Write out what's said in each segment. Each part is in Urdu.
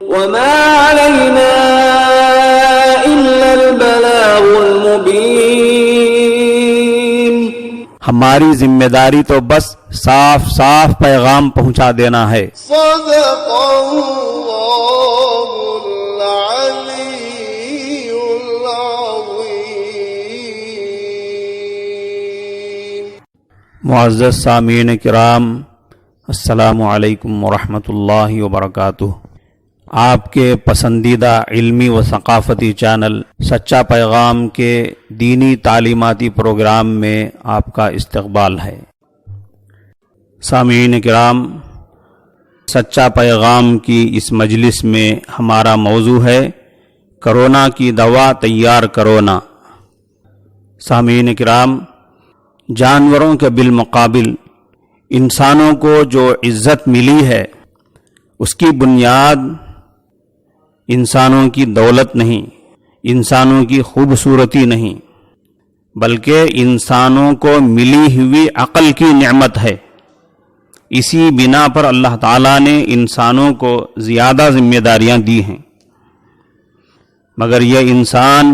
وما علينا إلا البلاغ المبين. ہماری ذمہ داری تو بس صاف صاف پیغام پہنچا دینا ہے. صدق اللہ العلی العظیم. معزز سامعین کرام، السلام علیکم ورحمۃ اللہ وبرکاتہ. آپ کے پسندیدہ علمی و ثقافتی چینل سچا پیغام کے دینی تعلیماتی پروگرام میں آپ کا استقبال ہے. سامعین کرام، سچا پیغام کی اس مجلس میں ہمارا موضوع ہے کرونا کی دوا تیار کرونا. سامعین کرام، جانوروں کے بالمقابل انسانوں کو جو عزت ملی ہے اس کی بنیاد انسانوں کی دولت نہیں، انسانوں کی خوبصورتی نہیں، بلکہ انسانوں کو ملی ہوئی عقل کی نعمت ہے. اسی بنا پر اللہ تعالیٰ نے انسانوں کو زیادہ ذمہ داریاں دی ہیں، مگر یہ انسان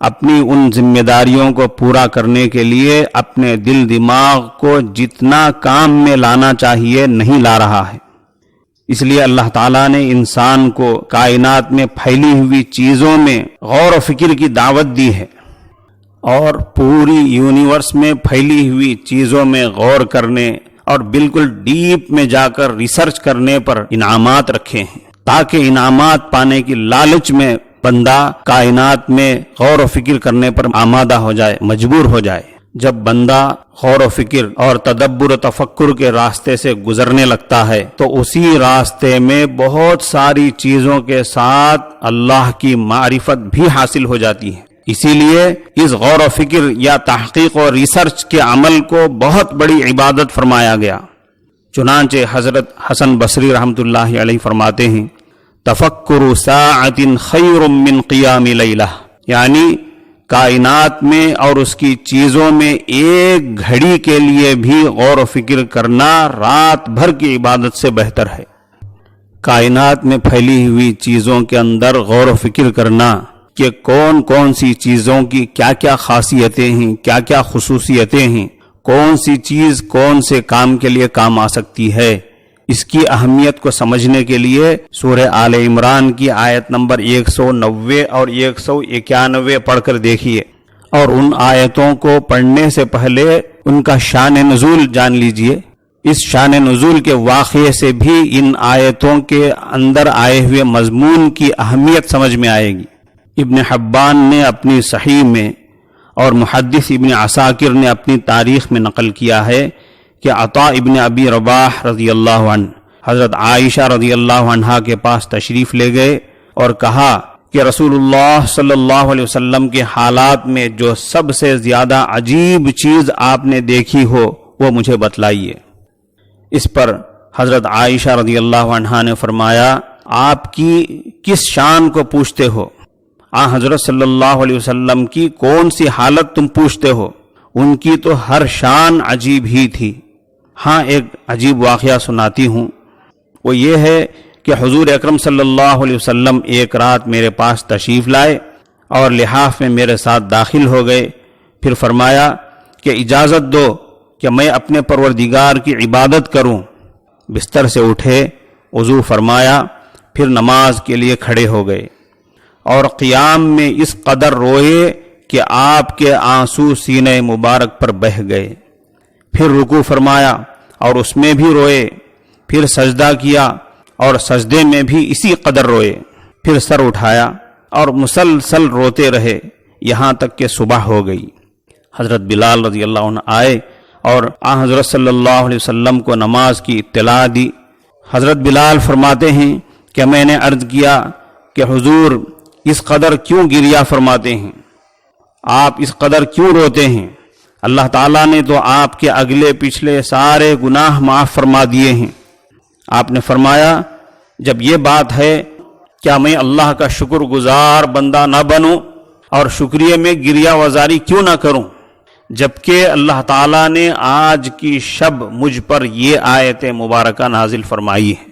اپنی ان ذمہ داریوں کو پورا کرنے کے لیے اپنے دل دماغ کو جتنا کام میں لانا چاہیے نہیں لا رہا ہے. اس لیے اللہ تعالیٰ نے انسان کو کائنات میں پھیلی ہوئی چیزوں میں غور و فکر کی دعوت دی ہے، اور پوری یونیورس میں پھیلی ہوئی چیزوں میں غور کرنے اور بالکل ڈیپ میں جا کر ریسرچ کرنے پر انعامات رکھے ہیں، تاکہ انعامات پانے کی لالچ میں بندہ کائنات میں غور و فکر کرنے پر آمادہ ہو جائے، مجبور ہو جائے. جب بندہ غور و فکر اور تدبر و تفکر کے راستے سے گزرنے لگتا ہے تو اسی راستے میں بہت ساری چیزوں کے ساتھ اللہ کی معرفت بھی حاصل ہو جاتی ہے. اسی لیے اس غور و فکر یا تحقیق و ریسرچ کے عمل کو بہت بڑی عبادت فرمایا گیا. چنانچہ حضرت حسن بصری رحمۃ اللہ علیہ فرماتے ہیں، تفکر ساعۃ خیر من قیام لیلہ، یعنی کائنات میں اور اس کی چیزوں میں ایک گھڑی کے لیے بھی غور و فکر کرنا رات بھر کی عبادت سے بہتر ہے. کائنات میں پھیلی ہوئی چیزوں کے اندر غور و فکر کرنا کہ کون کون سی چیزوں کی کیا کیا خاصیتیں ہیں، کیا کیا خصوصیتیں ہیں، کون سی چیز کون سے کام کے لیے کام آ سکتی ہے، اس کی اہمیت کو سمجھنے کے لیے سورہ آل عمران کی آیت نمبر 190 اور 191 پڑھ کر دیکھیے، اور ان آیتوں کو پڑھنے سے پہلے ان کا شان نزول جان لیجئے. اس شان نزول کے واقعے سے بھی ان آیتوں کے اندر آئے ہوئے مضمون کی اہمیت سمجھ میں آئے گی. ابن حبان نے اپنی صحیح میں اور محدث ابن عساکر نے اپنی تاریخ میں نقل کیا ہے کہ عطا ابن ابی رباح رضی اللہ عنہ حضرت عائشہ رضی اللہ عنہا کے پاس تشریف لے گئے اور کہا کہ رسول اللہ صلی اللہ علیہ وسلم کے حالات میں جو سب سے زیادہ عجیب چیز آپ نے دیکھی ہو وہ مجھے بتلائیے. اس پر حضرت عائشہ رضی اللہ عنہا نے فرمایا، آپ کی کس شان کو پوچھتے ہو؟ حضرت صلی اللہ علیہ وسلم کی کون سی حالت تم پوچھتے ہو؟ ان کی تو ہر شان عجیب ہی تھی. ہاں، ایک عجیب واقعہ سناتی ہوں. وہ یہ ہے کہ حضور اکرم صلی اللہ علیہ وسلم ایک رات میرے پاس تشریف لائے اور لحاف میں میرے ساتھ داخل ہو گئے. پھر فرمایا کہ اجازت دو کہ میں اپنے پروردگار کی عبادت کروں. بستر سے اٹھے، وضو فرمایا، پھر نماز کے لیے کھڑے ہو گئے اور قیام میں اس قدر روئے کہ آپ کے آنسو سینے مبارک پر بہہ گئے. پھر رکوع فرمایا اور اس میں بھی روئے. پھر سجدہ کیا اور سجدے میں بھی اسی قدر روئے. پھر سر اٹھایا اور مسلسل روتے رہے یہاں تک کہ صبح ہو گئی. حضرت بلال رضی اللہ عنہ آئے اور حضرت صلی اللہ علیہ وسلم کو نماز کی اطلاع دی. حضرت بلال فرماتے ہیں کہ میں نے عرض کیا کہ حضور اس قدر کیوں گریہ فرماتے ہیں؟ آپ اس قدر کیوں روتے ہیں؟ اللہ تعالیٰ نے تو آپ کے اگلے پچھلے سارے گناہ معاف فرما دیے ہیں. آپ نے فرمایا، جب یہ بات ہے کیا میں اللہ کا شکر گزار بندہ نہ بنوں اور شکریہ میں گریہ وزاری کیوں نہ کروں؟ جبکہ اللہ تعالیٰ نے آج کی شب مجھ پر یہ آیت مبارکہ نازل فرمائی ہے.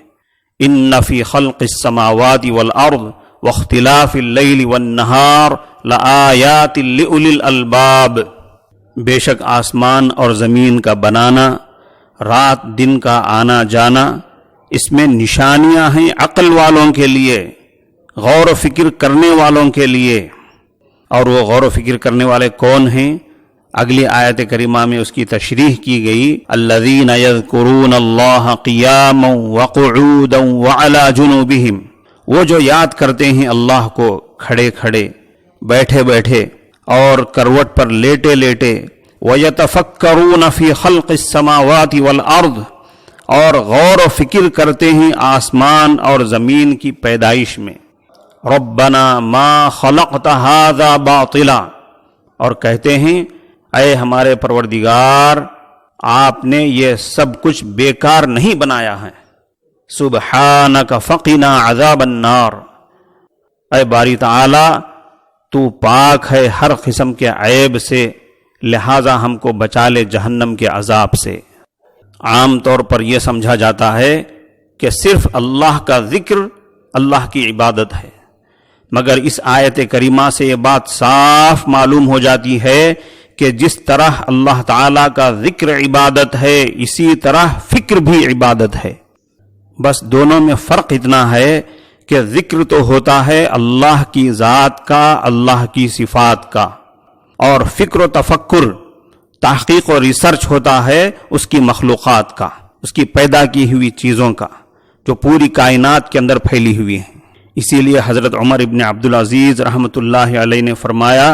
ان فی خلق السماوات والارض واختلاف اللیل والنہار لآیات لأولی الالباب، بے شک آسمان اور زمین کا بنانا، رات دن کا آنا جانا، اس میں نشانیاں ہیں عقل والوں کے لیے، غور و فکر کرنے والوں کے لیے۔ اور وہ غور و فکر کرنے والے کون ہیں؟ اگلی آیت کریمہ میں اس کی تشریح کی گئی، الذین یذکرون اللہ قیاما وقعودا وعلی جنوبہم، وہ جو یاد کرتے ہیں اللہ کو کھڑے کھڑے، بیٹھے بیٹھے اور کروٹ پر لیٹے لیٹے، وَيَتَفَكَّرُونَ فِي خَلْقِ السَّمَاوَاتِ وَالْأَرْضِ، اور غور و فکر کرتے ہیں آسمان اور زمین کی پیدائش میں، رَبَّنَا مَا خَلَقْتَ هَذَا بَاطِلًا، اور کہتے ہیں اے ہمارے پروردگار آپ نے یہ سب کچھ بیکار نہیں بنایا ہے، سبحانک فقنا عذاب النار، اے باری تعالی تو پاک ہے ہر قسم کے عیب سے، لہذا ہم کو بچا لے جہنم کے عذاب سے۔ عام طور پر یہ سمجھا جاتا ہے کہ صرف اللہ کا ذکر اللہ کی عبادت ہے، مگر اس آیت کریمہ سے یہ بات صاف معلوم ہو جاتی ہے کہ جس طرح اللہ تعالیٰ کا ذکر عبادت ہے اسی طرح فکر بھی عبادت ہے، بس دونوں میں فرق اتنا ہے کہ ذکر تو ہوتا ہے اللہ کی ذات کا، اللہ کی صفات کا، اور فکر و تفکر، تحقیق و ریسرچ ہوتا ہے اس کی مخلوقات کا، اس کی پیدا کی ہوئی چیزوں کا جو پوری کائنات کے اندر پھیلی ہوئی ہیں۔ اسی لیے حضرت عمر ابن عبدالعزیز رحمۃ اللہ علیہ نے فرمایا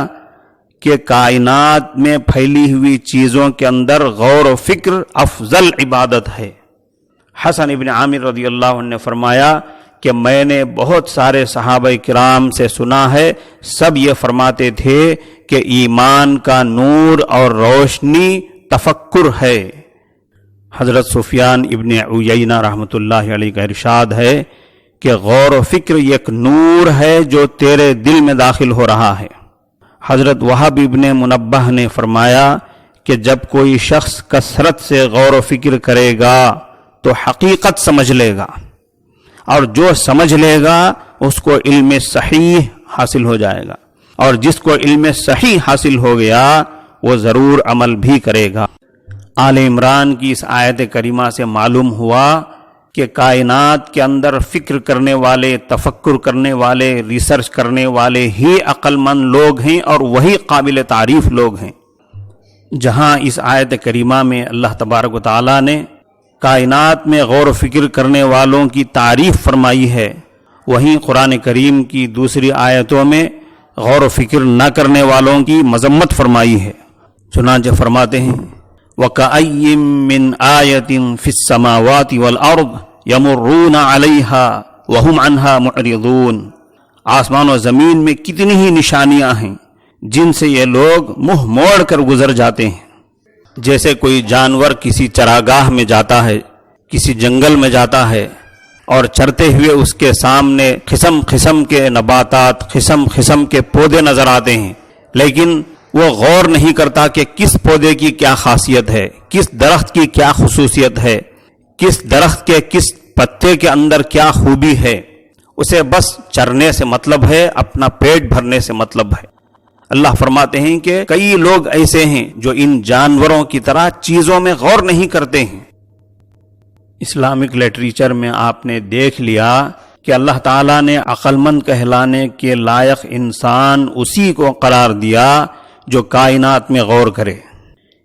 کہ کائنات میں پھیلی ہوئی چیزوں کے اندر غور و فکر افضل عبادت ہے۔ حسن ابن عامر رضی اللہ عنہ نے فرمایا کہ میں نے بہت سارے صحابہ کرام سے سنا ہے، سب یہ فرماتے تھے کہ ایمان کا نور اور روشنی تفکر ہے۔ حضرت سفیان ابن عیینہ رحمۃ اللہ علیہ کا ارشاد ہے کہ غور و فکر ایک نور ہے جو تیرے دل میں داخل ہو رہا ہے۔ حضرت وہب ابن منبہ نے فرمایا کہ جب کوئی شخص کثرت سے غور و فکر کرے گا تو حقیقت سمجھ لے گا، اور جو سمجھ لے گا اس کو علم صحیح حاصل ہو جائے گا، اور جس کو علم صحیح حاصل ہو گیا وہ ضرور عمل بھی کرے گا۔ آل عمران کی اس آیت کریمہ سے معلوم ہوا کہ کائنات کے اندر فکر کرنے والے، تفکر کرنے والے، ریسرچ کرنے والے ہی عقل مند لوگ ہیں اور وہی قابل تعریف لوگ ہیں۔ جہاں اس آیت کریمہ میں اللہ تبارک و تعالیٰ نے کائنات میں غور و فکر کرنے والوں کی تعریف فرمائی ہے، وہیں قرآن کریم کی دوسری آیتوں میں غور و فکر نہ کرنے والوں کی مذمت فرمائی ہے۔ چنانچہ فرماتے ہیں وَكَأَيٍّ مِّنْ آيَةٍ فِي السَّمَاوَاتِ وَالْأَرْضِ يَمُرُّونَ عَلَيْهَا وَهُمْ عَنْهَا مُعْرِضُونَ، آسمان و زمین میں کتنی ہی نشانیاں ہیں جن سے یہ لوگ منہ موڑ کر گزر جاتے ہیں۔ جیسے کوئی جانور کسی چراگاہ میں جاتا ہے، کسی جنگل میں جاتا ہے، اور چرتے ہوئے اس کے سامنے قسم قسم کے نباتات، قسم قسم کے پودے نظر آتے ہیں، لیکن وہ غور نہیں کرتا کہ کس پودے کی کیا خاصیت ہے، کس درخت کی کیا خصوصیت ہے، کس درخت کے کس پتے کے اندر کیا خوبی ہے۔ اسے بس چرنے سے مطلب ہے، اپنا پیٹ بھرنے سے مطلب ہے۔ اللہ فرماتے ہیں کہ کئی لوگ ایسے ہیں جو ان جانوروں کی طرح چیزوں میں غور نہیں کرتے ہیں۔ اسلامک لٹریچر میں آپ نے دیکھ لیا کہ اللہ تعالیٰ نے عقل مند کہلانے کے لائق انسان اسی کو قرار دیا جو کائنات میں غور کرے،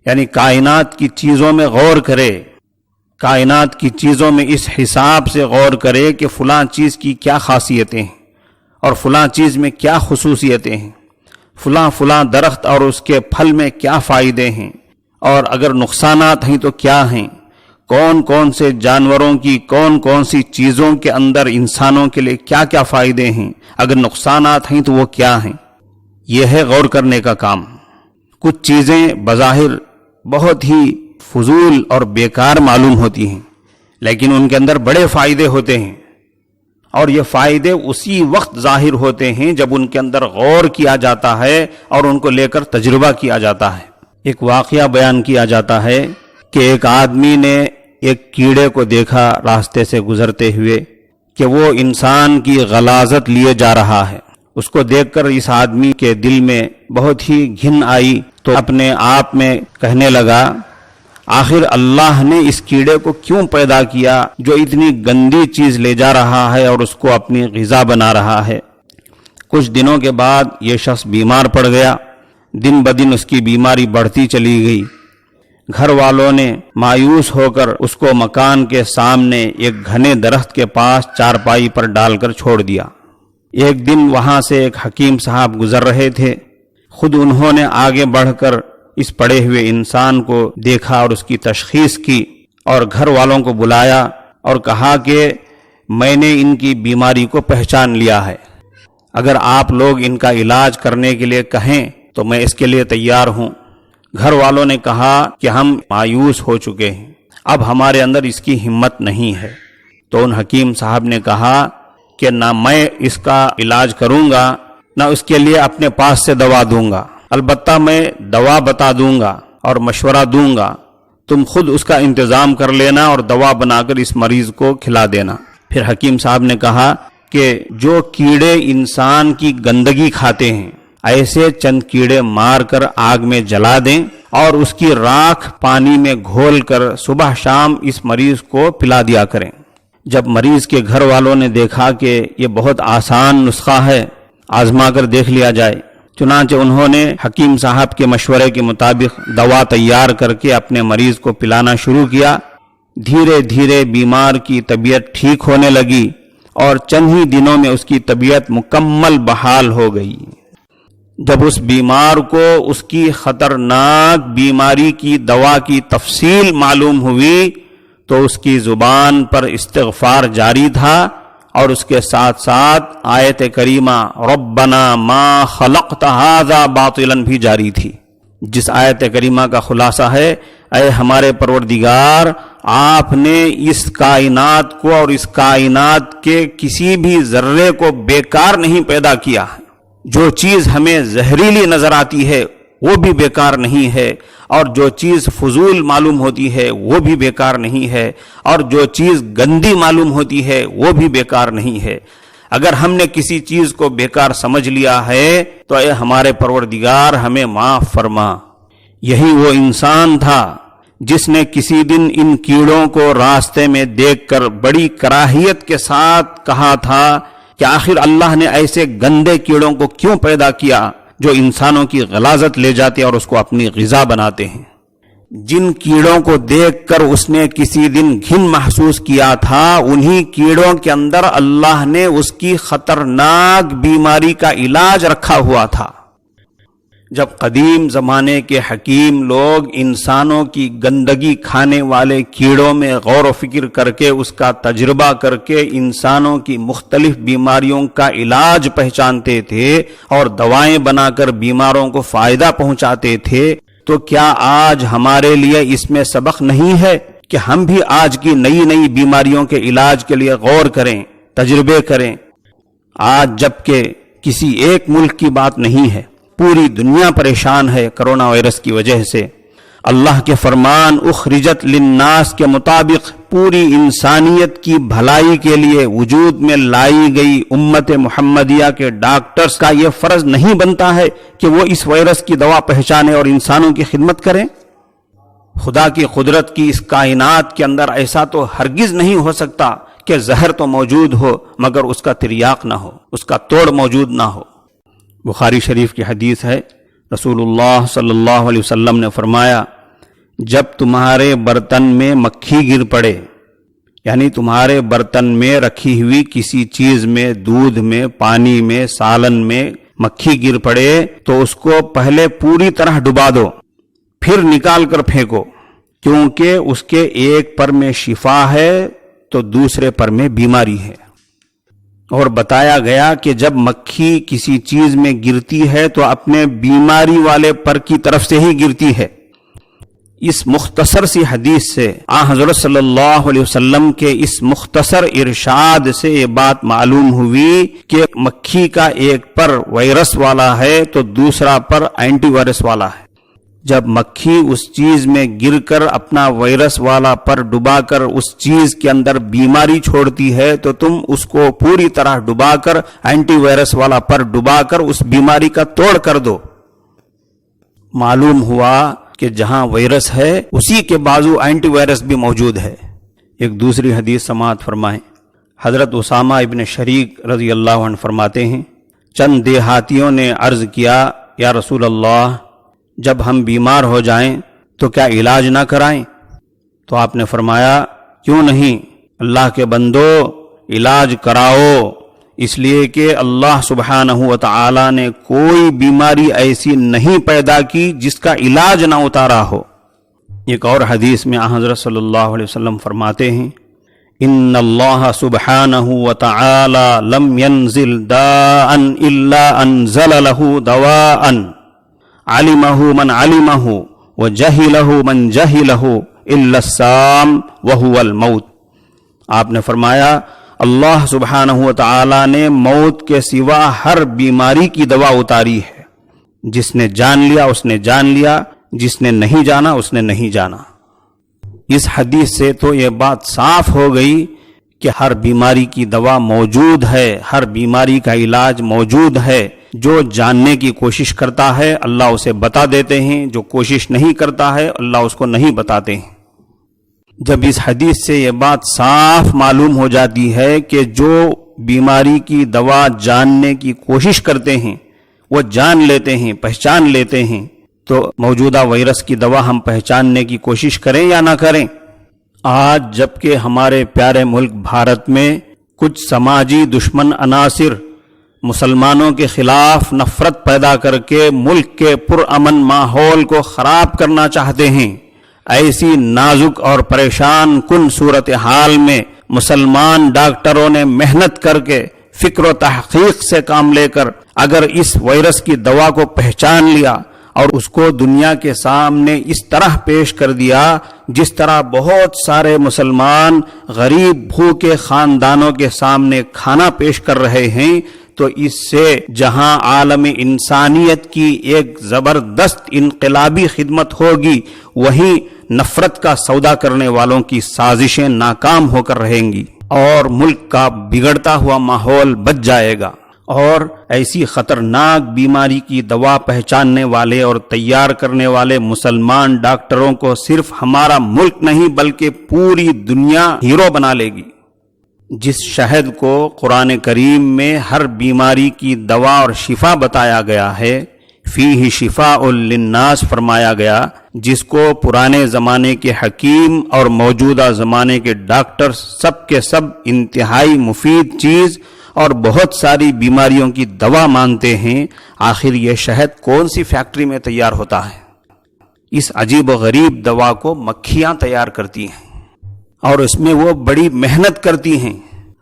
یعنی کائنات کی چیزوں میں غور کرے، کائنات کی چیزوں میں اس حساب سے غور کرے کہ فلاں چیز کی کیا خاصیتیں ہیں اور فلاں چیز میں کیا خصوصیتیں ہیں، فلاں فلاں درخت اور اس کے پھل میں کیا فائدے ہیں، اور اگر نقصانات ہیں تو کیا ہیں، کون کون سے جانوروں کی کون کون سی چیزوں کے اندر انسانوں کے لیے کیا کیا فائدے ہیں، اگر نقصانات ہیں تو وہ کیا ہیں۔ یہ ہے غور کرنے کا کام۔ کچھ چیزیں بظاہر بہت ہی فضول اور بیکار معلوم ہوتی ہیں، لیکن ان کے اندر بڑے فائدے ہوتے ہیں، اور یہ فائدے اسی وقت ظاہر ہوتے ہیں جب ان کے اندر غور کیا جاتا ہے اور ان کو لے کر تجربہ کیا جاتا ہے۔ ایک واقعہ بیان کیا جاتا ہے کہ ایک آدمی نے ایک کیڑے کو دیکھا راستے سے گزرتے ہوئے، کہ وہ انسان کی غلاظت لیے جا رہا ہے۔ اس کو دیکھ کر اس آدمی کے دل میں بہت ہی گھن آئی، تو اپنے آپ میں کہنے لگا آخر اللہ نے اس کیڑے کو کیوں پیدا کیا جو اتنی گندی چیز لے جا رہا ہے اور اس کو اپنی غذا بنا رہا ہے۔ کچھ دنوں کے بعد یہ شخص بیمار پڑ گیا، دن بدن اس کی بیماری بڑھتی چلی گئی۔ گھر والوں نے مایوس ہو کر اس کو مکان کے سامنے ایک گھنے درخت کے پاس چارپائی پر ڈال کر چھوڑ دیا۔ ایک دن وہاں سے ایک حکیم صاحب گزر رہے تھے، خود انہوں نے آگے بڑھ کر اس پڑے ہوئے انسان کو دیکھا اور اس کی تشخیص کی، اور گھر والوں کو بلایا اور کہا کہ میں نے ان کی بیماری کو پہچان لیا ہے، اگر آپ لوگ ان کا علاج کرنے کے لیے کہیں تو میں اس کے لیے تیار ہوں۔ گھر والوں نے کہا کہ ہم مایوس ہو چکے ہیں، اب ہمارے اندر اس کی ہمت نہیں ہے۔ تو ان حکیم صاحب نے کہا کہ نہ میں اس کا علاج کروں گا، نہ اس کے لیے اپنے پاس سے دوا دوں گا، البتہ میں دوا بتا دوں گا اور مشورہ دوں گا، تم خود اس کا انتظام کر لینا اور دوا بنا کر اس مریض کو کھلا دینا۔ پھر حکیم صاحب نے کہا کہ جو کیڑے انسان کی گندگی کھاتے ہیں، ایسے چند کیڑے مار کر آگ میں جلا دیں اور اس کی راکھ پانی میں گھول کر صبح شام اس مریض کو پلا دیا کریں۔ جب مریض کے گھر والوں نے دیکھا کہ یہ بہت آسان نسخہ ہے، آزما کر دیکھ لیا جائے، چنانچہ انہوں نے حکیم صاحب کے مشورے کے مطابق دوا تیار کر کے اپنے مریض کو پلانا شروع کیا۔ دھیرے دھیرے بیمار کی طبیعت ٹھیک ہونے لگی اور چند ہی دنوں میں اس کی طبیعت مکمل بحال ہو گئی۔ جب اس بیمار کو اس کی خطرناک بیماری کی دوا کی تفصیل معلوم ہوئی تو اس کی زبان پر استغفار جاری تھا اور اس کے ساتھ ساتھ آیت کریمہ ربنا ما خلقت ھذا باطلا بھی جاری تھی، جس آیت کریمہ کا خلاصہ ہے اے ہمارے پروردگار، آپ نے اس کائنات کو اور اس کائنات کے کسی بھی ذرے کو بیکار نہیں پیدا کیا۔ جو چیز ہمیں زہریلی نظر آتی ہے وہ بھی بیکار نہیں ہے، اور جو چیز فضول معلوم ہوتی ہے وہ بھی بیکار نہیں ہے، اور جو چیز گندی معلوم ہوتی ہے وہ بھی بیکار نہیں ہے۔ اگر ہم نے کسی چیز کو بیکار سمجھ لیا ہے تو اے ہمارے پروردگار ہمیں معاف فرما۔ یہی وہ انسان تھا جس نے کسی دن ان کیڑوں کو راستے میں دیکھ کر بڑی کراہیت کے ساتھ کہا تھا کہ آخر اللہ نے ایسے گندے کیڑوں کو کیوں پیدا کیا جو انسانوں کی غلاظت لے جاتے اور اس کو اپنی غذا بناتے ہیں۔ جن کیڑوں کو دیکھ کر اس نے کسی دن گھن محسوس کیا تھا، انہی کیڑوں کے اندر اللہ نے اس کی خطرناک بیماری کا علاج رکھا ہوا تھا۔ جب قدیم زمانے کے حکیم لوگ انسانوں کی گندگی کھانے والے کیڑوں میں غور و فکر کر کے اس کا تجربہ کر کے انسانوں کی مختلف بیماریوں کا علاج پہچانتے تھے اور دوائیں بنا کر بیماروں کو فائدہ پہنچاتے تھے، تو کیا آج ہمارے لیے اس میں سبق نہیں ہے کہ ہم بھی آج کی نئی نئی بیماریوں کے علاج کے لیے غور کریں، تجربے کریں؟ آج جبکہ کسی ایک ملک کی بات نہیں ہے، پوری دنیا پریشان ہے کرونا وائرس کی وجہ سے۔ اللہ کے فرمان اخرجت للناس کے مطابق پوری انسانیت کی بھلائی کے لیے وجود میں لائی گئی امت محمدیہ کے ڈاکٹرز کا یہ فرض نہیں بنتا ہے کہ وہ اس وائرس کی دوا پہچانے اور انسانوں کی خدمت کریں؟ خدا کی قدرت کی اس کائنات کے اندر ایسا تو ہرگز نہیں ہو سکتا کہ زہر تو موجود ہو مگر اس کا تریاق نہ ہو، اس کا توڑ موجود نہ ہو۔ بخاری شریف کی حدیث ہے، رسول اللہ صلی اللہ علیہ وسلم نے فرمایا، جب تمہارے برتن میں مکھی گر پڑے، یعنی تمہارے برتن میں رکھی ہوئی کسی چیز میں، دودھ میں، پانی میں، سالن میں مکھی گر پڑے تو اس کو پہلے پوری طرح ڈبا دو، پھر نکال کر پھینکو، کیونکہ اس کے ایک پر میں شفا ہے تو دوسرے پر میں بیماری ہے۔ اور بتایا گیا کہ جب مکھی کسی چیز میں گرتی ہے تو اپنے بیماری والے پر کی طرف سے ہی گرتی ہے۔ اس مختصر سی حدیث سے حضرت صلی اللہ علیہ وسلم کے اس مختصر ارشاد سے یہ بات معلوم ہوئی کہ مکھی کا ایک پر وائرس والا ہے تو دوسرا پر اینٹی وائرس والا ہے۔ جب مکھی اس چیز میں گر کر اپنا وائرس والا پر ڈبا کر اس چیز کے اندر بیماری چھوڑتی ہے تو تم اس کو پوری طرح ڈبا کر اینٹی وائرس والا پر ڈبا کر اس بیماری کا توڑ کر دو۔ معلوم ہوا کہ جہاں وائرس ہے اسی کے بازو اینٹی وائرس بھی موجود ہے۔ ایک دوسری حدیث سماعت فرمائیں۔ حضرت اسامہ ابن شریک رضی اللہ عنہ فرماتے ہیں، چند دیہاتیوں نے عرض کیا، یا رسول اللہ، جب ہم بیمار ہو جائیں تو کیا علاج نہ کرائیں؟ تو آپ نے فرمایا، کیوں نہیں، اللہ کے بندو، علاج کراؤ، اس لیے کہ اللہ سبحانہ و تعالی نے کوئی بیماری ایسی نہیں پیدا کی جس کا علاج نہ اتارا ہو۔ ایک اور حدیث میں حضرت صلی اللہ علیہ وسلم فرماتے ہیں، ان اللہ سبحانہ و تعالی لم ينزل داء الا انزل له دواء علمه من علمه وجهله من جهله الا السام وهو الموت۔ آپ نے فرمایا، اللہ سبحانہ و تعالی نے موت کے سوا ہر بیماری کی دوا اتاری ہے، جس نے جان لیا اس نے جان لیا، جس نے نہیں جانا اس نے نہیں جانا۔ اس حدیث سے تو یہ بات صاف ہو گئی کہ ہر بیماری کی دوا موجود ہے، ہر بیماری کا علاج موجود ہے۔ جو جاننے کی کوشش کرتا ہے اللہ اسے بتا دیتے ہیں، جو کوشش نہیں کرتا ہے اللہ اس کو نہیں بتاتے ہیں۔ جب اس حدیث سے یہ بات صاف معلوم ہو جاتی ہے کہ جو بیماری کی دوا جاننے کی کوشش کرتے ہیں وہ جان لیتے ہیں، پہچان لیتے ہیں، تو موجودہ وائرس کی دوا ہم پہچاننے کی کوشش کریں یا نہ کریں؟ آج جبکہ ہمارے پیارے ملک بھارت میں کچھ سماجی دشمن عناصر مسلمانوں کے خلاف نفرت پیدا کر کے ملک کے پرامن ماحول کو خراب کرنا چاہتے ہیں، ایسی نازک اور پریشان کن صورتحال میں مسلمان ڈاکٹروں نے محنت کر کے فکر و تحقیق سے کام لے کر اگر اس وائرس کی دوا کو پہچان لیا اور اس کو دنیا کے سامنے اس طرح پیش کر دیا جس طرح بہت سارے مسلمان غریب بھوکے خاندانوں کے سامنے کھانا پیش کر رہے ہیں، تو اس سے جہاں عالم انسانیت کی ایک زبردست انقلابی خدمت ہوگی، وہیں نفرت کا سودا کرنے والوں کی سازشیں ناکام ہو کر رہیں گی اور ملک کا بگڑتا ہوا ماحول بچ جائے گا۔ اور ایسی خطرناک بیماری کی دوا پہچاننے والے اور تیار کرنے والے مسلمان ڈاکٹروں کو صرف ہمارا ملک نہیں بلکہ پوری دنیا ہیرو بنا لے گی۔ جس شہد کو قرآن کریم میں ہر بیماری کی دوا اور شفا بتایا گیا ہے، فیہ شفاء للناس فرمایا گیا، جس کو پرانے زمانے کے حکیم اور موجودہ زمانے کے ڈاکٹر سب کے سب انتہائی مفید چیز اور بہت ساری بیماریوں کی دوا مانتے ہیں، آخر یہ شہد کون سی فیکٹری میں تیار ہوتا ہے؟ اس عجیب و غریب دوا کو مکھیاں تیار کرتی ہیں اور اس میں وہ بڑی محنت کرتی ہیں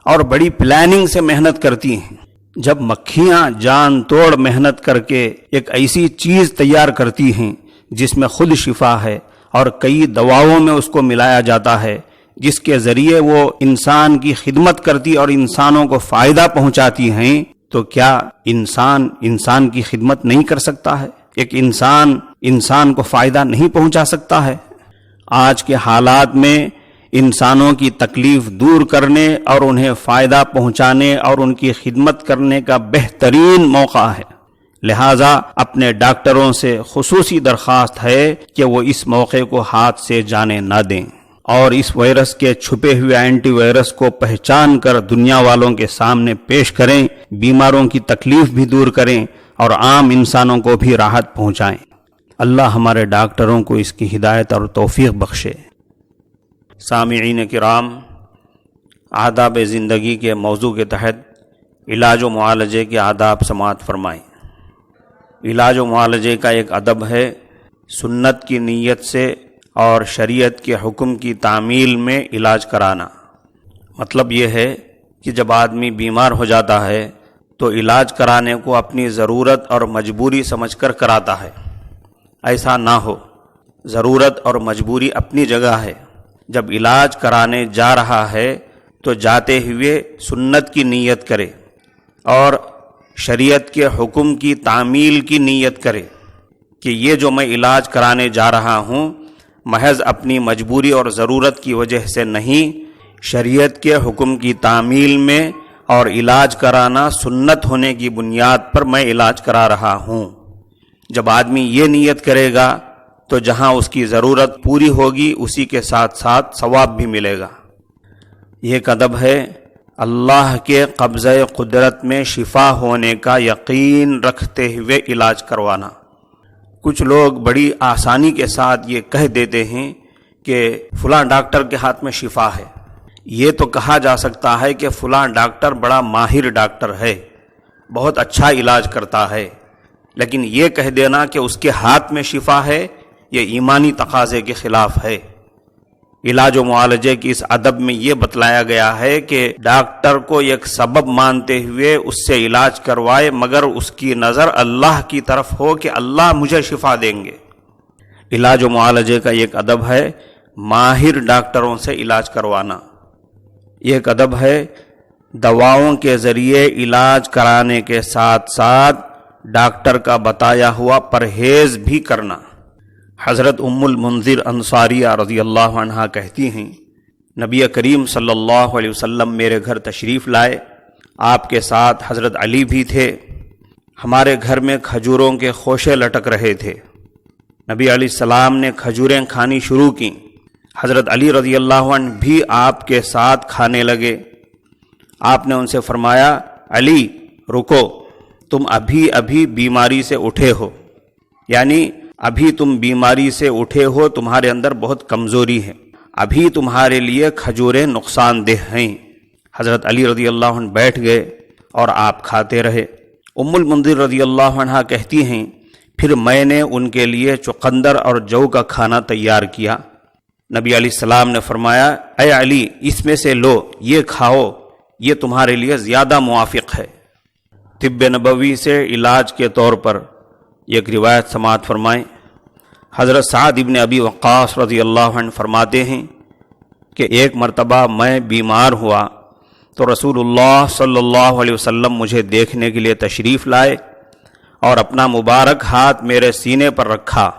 اور بڑی پلاننگ سے محنت کرتی ہیں۔ جب مکھیاں جان توڑ محنت کر کے ایک ایسی چیز تیار کرتی ہیں جس میں خود شفا ہے اور کئی دواؤں میں اس کو ملایا جاتا ہے، جس کے ذریعے وہ انسان کی خدمت کرتی اور انسانوں کو فائدہ پہنچاتی ہیں، تو کیا انسان کی خدمت نہیں کر سکتا ہے؟ ایک انسان کو فائدہ نہیں پہنچا سکتا ہے؟ آج کے حالات میں انسانوں کی تکلیف دور کرنے اور انہیں فائدہ پہنچانے اور ان کی خدمت کرنے کا بہترین موقع ہے، لہذا اپنے ڈاکٹروں سے خصوصی درخواست ہے کہ وہ اس موقع کو ہاتھ سے جانے نہ دیں اور اس وائرس کے چھپے ہوئے اینٹی وائرس کو پہچان کر دنیا والوں کے سامنے پیش کریں، بیماروں کی تکلیف بھی دور کریں اور عام انسانوں کو بھی راحت پہنچائیں۔ اللہ ہمارے ڈاکٹروں کو اس کی ہدایت اور توفیق بخشے۔ سامعین کرام، آداب زندگی کے موضوع کے تحت علاج و معالجے کے آداب سماعت فرمائیں۔ علاج و معالجے کا ایک ادب ہے سنت کی نیت سے اور شریعت کے حکم کی تعمیل میں علاج کرانا۔ مطلب یہ ہے کہ جب آدمی بیمار ہو جاتا ہے تو علاج کرانے کو اپنی ضرورت اور مجبوری سمجھ کر کراتا ہے۔ ایسا نہ ہو، ضرورت اور مجبوری اپنی جگہ ہے۔ جب علاج کرانے جا رہا ہے تو جاتے ہوئے سنت کی نیت کرے اور شریعت کے حکم کی تعمیل کی نیت کرے۔ کہ یہ جو میں علاج کرانے جا رہا ہوں محض اپنی مجبوری اور ضرورت کی وجہ سے نہیں، شریعت کے حکم کی تعمیل میں اور علاج کرانا سنت ہونے کی بنیاد پر میں علاج کرا رہا ہوں۔ جب آدمی یہ نیت کرے گا تو جہاں اس کی ضرورت پوری ہوگی اسی کے ساتھ ساتھ ثواب بھی ملے گا۔ یہ ایک ادب ہے اللہ کے قبضہ قدرت میں شفا ہونے کا یقین رکھتے ہوئے علاج کروانا۔ کچھ لوگ بڑی آسانی کے ساتھ یہ کہہ دیتے ہیں کہ فلاں ڈاکٹر کے ہاتھ میں شفا ہے۔ یہ تو کہا جا سکتا ہے کہ فلاں ڈاکٹر بڑا ماہر ڈاکٹر ہے، بہت اچھا علاج کرتا ہے، لیکن یہ کہہ دینا کہ اس کے ہاتھ میں شفا ہے یہ ایمانی تقاضے کے خلاف ہے۔ علاج و معالجے کی اس ادب میں یہ بتلایا گیا ہے کہ ڈاکٹر کو ایک سبب مانتے ہوئے اس سے علاج کروائے، مگر اس کی نظر اللہ کی طرف ہو کہ اللہ مجھے شفا دیں گے۔ علاج و معالجے کا ایک ادب ہے ماہر ڈاکٹروں سے علاج کروانا، ایک ادب ہے دواؤں کے ذریعے علاج کرانے کے ساتھ ساتھ ڈاکٹر کا بتایا ہوا پرہیز بھی کرنا۔ حضرت ام المنذر انصاریہ رضی اللہ عنہا کہتی ہیں نبی کریم صلی اللہ علیہ وسلم میرے گھر تشریف لائے، آپ کے ساتھ حضرت علی بھی تھے۔ ہمارے گھر میں کھجوروں کے خوشے لٹک رہے تھے۔ نبی علیہ السلام نے کھجوریں کھانی شروع کی، حضرت علی رضی اللہ عنہ بھی آپ کے ساتھ کھانے لگے۔ آپ نے ان سے فرمایا علی رکو، تم ابھی ابھی بیماری سے اٹھے ہو، یعنی ابھی تم بیماری سے اٹھے ہو، تمہارے اندر بہت کمزوری ہے، ابھی تمہارے لیے کھجوریں نقصان دہ ہیں۔ حضرت علی رضی اللہ عنہ بیٹھ گئے اور آپ کھاتے رہے۔ ام المنذر رضی اللہ عنہ کہتی ہیں پھر میں نے ان کے لیے چقندر اور جو کا کھانا تیار کیا۔ نبی علیہ السلام نے فرمایا اے علی اس میں سے لو، یہ کھاؤ، یہ تمہارے لیے زیادہ موافق ہے۔ طب نبوی سے علاج کے طور پر ایک روایت سماعت فرمائیں۔ حضرت سعد ابن ابی وقاص رضی اللہ عنہ فرماتے ہیں کہ ایک مرتبہ میں بیمار ہوا تو رسول اللہ صلی اللہ علیہ وسلم مجھے دیکھنے کے لیے تشریف لائے اور اپنا مبارک ہاتھ میرے سینے پر رکھا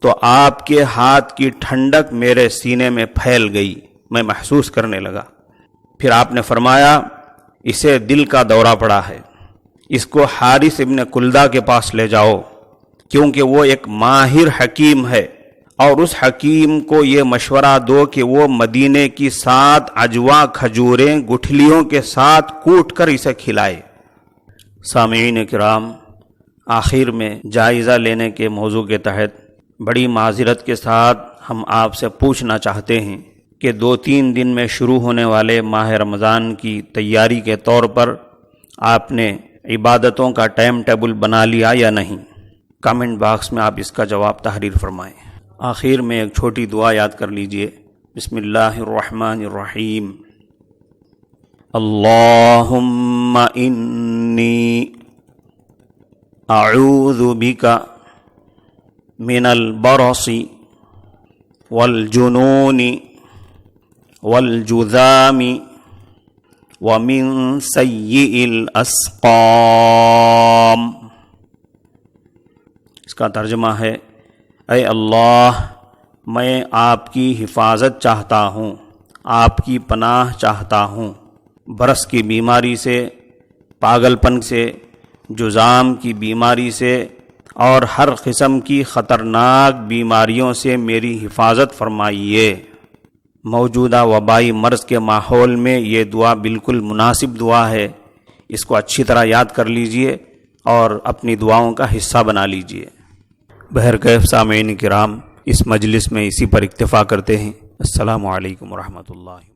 تو آپ کے ہاتھ کی ٹھنڈک میرے سینے میں پھیل گئی، میں محسوس کرنے لگا۔ پھر آپ نے فرمایا اسے دل کا دورہ پڑا ہے، اس کو حارث ابن کلدہ کے پاس لے جاؤ، کیونکہ وہ ایک ماہر حکیم ہے، اور اس حکیم کو یہ مشورہ دو کہ وہ مدینے کی 7 عجوا کھجوریں گٹھلیوں کے ساتھ کوٹ کر اسے کھلائے۔ سامعین کرام، آخر میں جائزہ لینے کے موضوع کے تحت بڑی معذرت کے ساتھ ہم آپ سے پوچھنا چاہتے ہیں کہ 2-3 دن میں شروع ہونے والے ماہ رمضان کی تیاری کے طور پر آپ نے عبادتوں کا ٹائم ٹیبل بنا لیا یا نہیں؟ کامنٹ باکس میں آپ اس کا جواب تحریر فرمائیں۔ آخر میں ایک چھوٹی دعا یاد کر لیجئے۔ بسم اللہ الرحمن الرحیم۔ اللہم انی اعوذ بک من البرص والجنون والجذام ومن سیئ الاسقام۔ اس کا ترجمہ ہے اے اللہ میں آپ کی حفاظت چاہتا ہوں، آپ کی پناہ چاہتا ہوں، برس کی بیماری سے، پاگل پن سے، جذام کی بیماری سے اور ہر قسم کی خطرناک بیماریوں سے میری حفاظت فرمائیے۔ موجودہ وبائی مرض کے ماحول میں یہ دعا بالکل مناسب دعا ہے، اس کو اچھی طرح یاد کر لیجئے اور اپنی دعاؤں کا حصہ بنا لیجئے۔ بہرکیف سامعین کرام، اس مجلس میں اسی پر اکتفا کرتے ہیں۔ السلام علیکم ورحمۃ اللہ۔